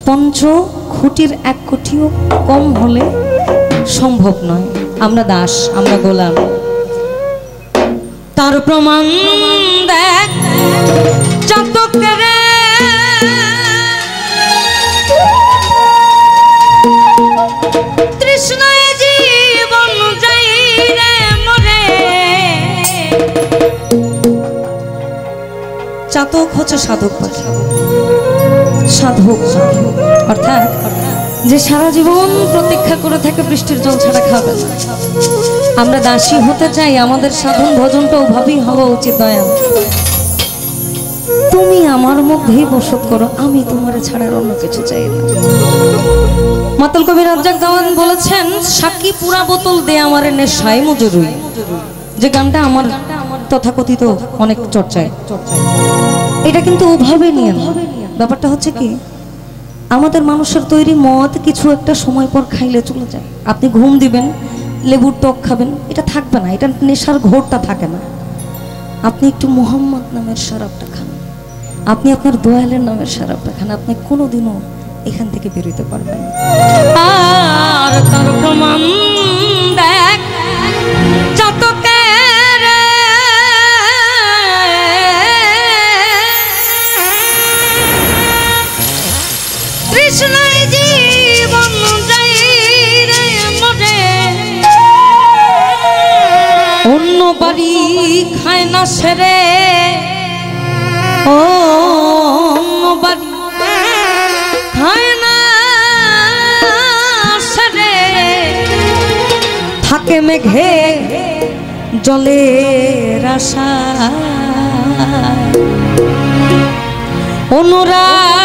পঞ্চ খুঁটির এক কোটিও কম হলে সম্ভব নয়। আমরা দাস, আমরা গোলাম। তার প্রমাণ দেখ চাতকের তৃষ্ণায় জীবন যাই রে মরে। চাতক হচ্ছে সাধক পাখি, সাধক অর্থাৎ যে সারা জীবন প্রতীক্ষা করে থাকে বৃষ্টির জল ছাড়া খাবে না। আমরা দাসী হতে চাই, আমাদের সাধন ভজনটা ওভাবেই হওয়া উচিত। দয়া তুমি আমার মধ্যেই বসত করো, আমি তোমার ছাড়ার অন্য কিছু চাই না। মাতাল কবি রাজ্জাক দেওয়ান বলেছেন, সাক্ষী পুরা বোতল দে আমারে নেশায় মজুরি। যে গানটা আমার তথাকথিত অনেক চর্চায়, এটা কিন্তু ওভাবে নিয়ে না। ব্যাপারটা হচ্ছে কি, আমাদের মানুষের তৈরি মদ কিছু একটা সময় পর খাইলে চলে যায়। আপনি ঘুম দিবেন, লেবুর টক খাবেন, এটা থাকবে না, এটা নেশার ঘোরটা থাকে না। আপনি একটু মোহাম্মদ নামের শরাবটা খান, আপনি আপনার দয়ালের নামের শরাবটা খান, আপনি কোনোদিনও এখান থেকে বেরোতে পারবেন। আর তার প্রমাণ দেখ চাতকের তৃষ্ণায় জীবন যাই রে মরে। অন্য বাড়ি খায় না সেরে, অন্য বাড়ি খায় না সেরে, থাকে মেঘে জলের আশা। অনুরাগ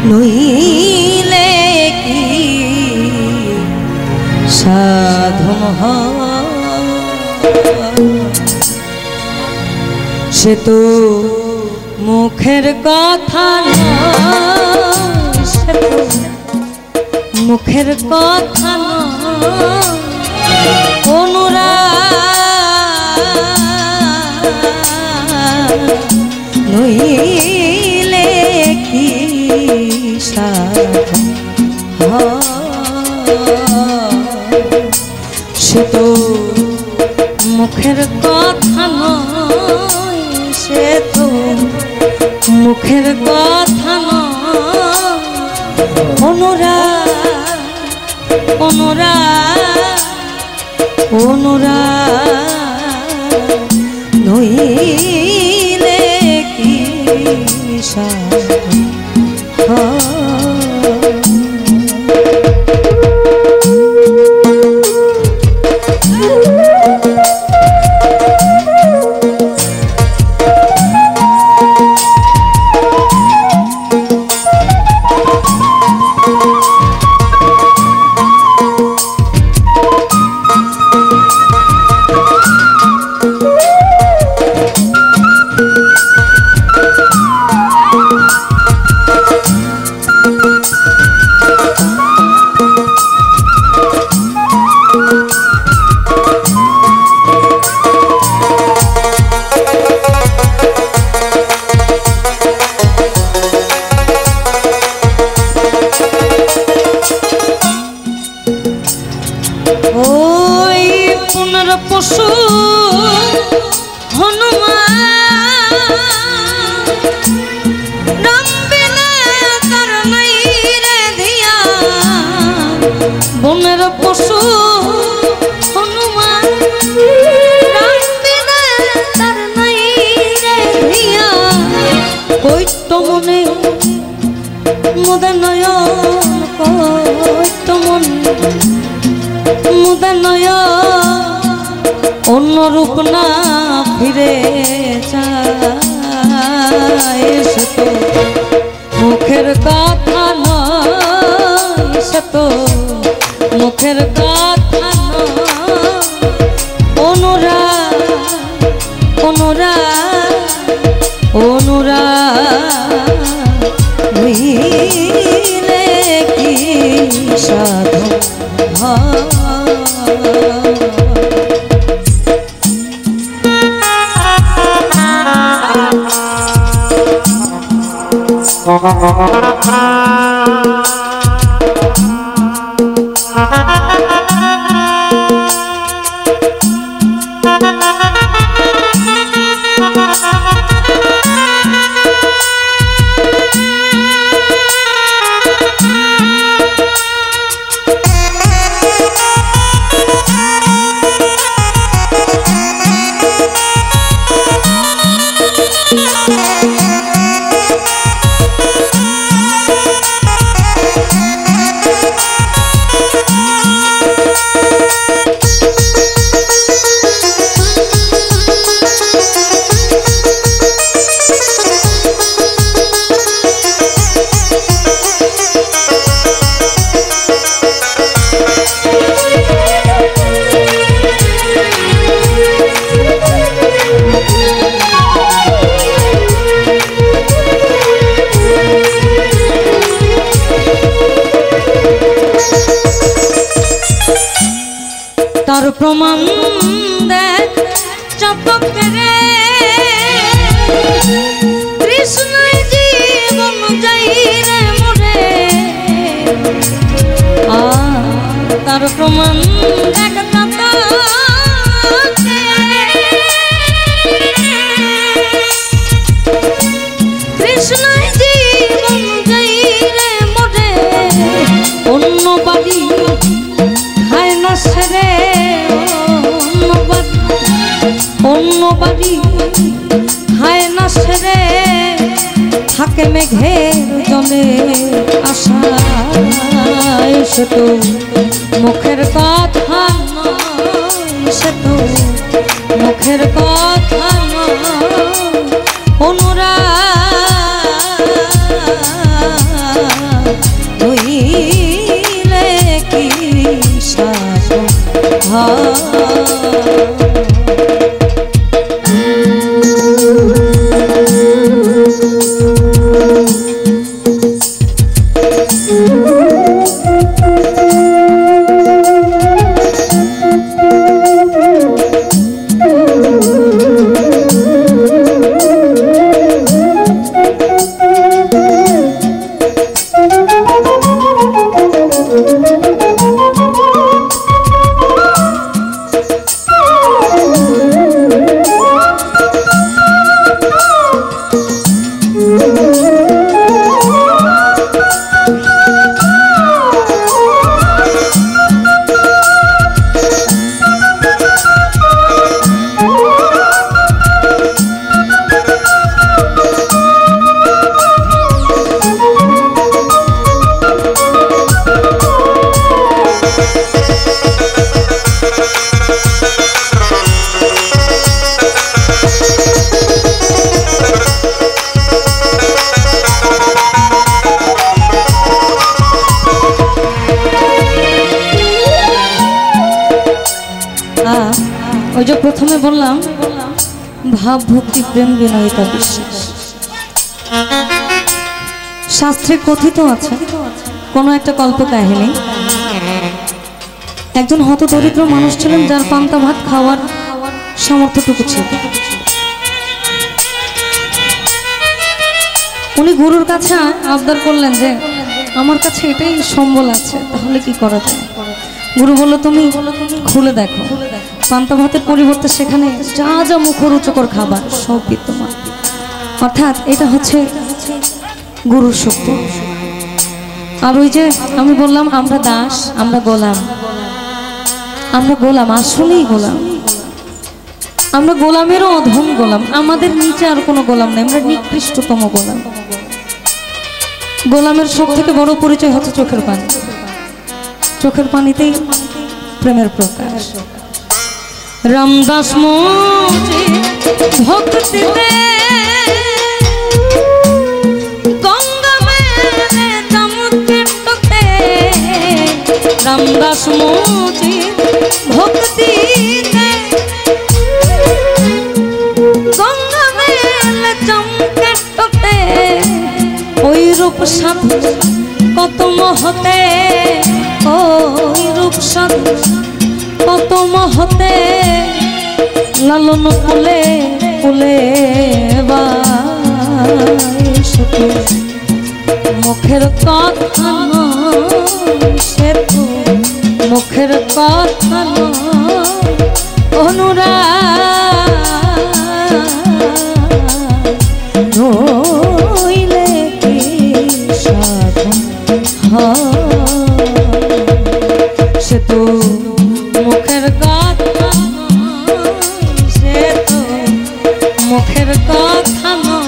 নইলে কি সাধন সে তো মুখের কথা নয়, সে তো মুখের কথা নয়। অনুরাগ নইলে কি সাধন সে তো মুখের কথা নয়, সে তো মুখের কথা নয়। অনুরাগ অনুরাগ অনুরাগ নইলে কি সাধন। ওই পুনর পশু হনুমান রাম বিনা তার নাই রে ধিয়া। বনের পশু হনুমান রাম বিনা তার নাই রে ধিয়া। কৈত মনে মুদনয়ন, কৈত মনে মুদনয় অন্য রূপ না ফিরে যায়। সে তো মুখের কথা নয়, সে তো মুখের কথা নয়। অনুরাগ অনুরাগ অনুরাগ হইলে কি সাধন। তার প্রমাণ দেখ চাতকে রে কৃষ্ণই জীবন যাই রে মোরে তার প্রমাণ দেখ চাতকে কৃষ্ণই জীবন যাই রে মোরে অন্য বাড়ি হায় না সেরে অন্য বাড়ি হায় না সেরে থাকে মেঘের জলে আশায় সে তো মুখের কথা নয় সে তো মুখের কথা নয় অনুরাগ হইলে কি সাধ ওই যে প্রথমে বললাম ভাব ভক্তি প্রেম বিনয়িতা বিশ্বাস শাস্ত্রে কথিত আছে কোন একটা কল্পকাহিনী একজন হতদরিদ্র মানুষ ছিলেন যার পান্তা ভাত খাওয়ার সামর্থ্যটুকু ছিল উনি গুরুর কাছে আবদার করলেন যে আমার কাছে এটাই সম্বল আছে তাহলে কি করা যায় গুরু বলল তুমি খুলে দেখো পান্তা ভাতের পরিবর্তে সেখানে যা যা মুখরোচকর খাবার সব বিদ্যমান অর্থাৎ এটা হচ্ছে গুরুর শক্তি আর ওই যে আমি বললাম আমরা দাস আমরা গোলাম আসলেই গোলাম আমরা গোলামেরও অধম গোলাম আমাদের নিচে আর কোনো গোলাম নেই আমরা নিকৃষ্টতম গোলাম গোলামের সব থেকে বড় পরিচয় হচ্ছে চোখের পানিতেই প্রেমের প্রকাশ রামদাস মুজি ভক্তিতে গঙ্গা মেলে চমকে টকে রামদাস মুজি ভক্তিতে গঙ্গা মেলে চমকে টকে ওই রূপ সাধু কত মহতে ওই রূপ সাধু কত মহতে লালন কুলে কুলে বা সে তো মুখের কথা নয়, সে তো মুখের কথা নয়, অনুরাগ নইলে কি সাধন হয়। সে তো মুখের কথা নয়, সে তো মুখের কথা নয়,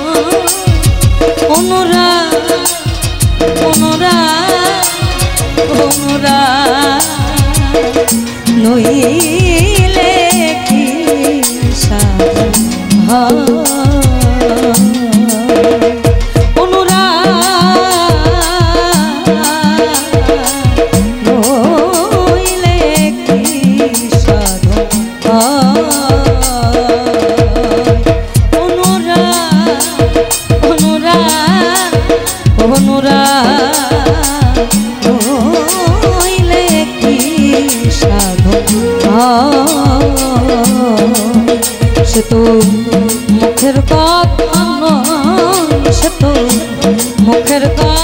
অনুরাগ অনুরাগ অনুরাগ নইলে কি সাধন হয়। সে তো মুখের কথা নয়, সে তো মুখের কথা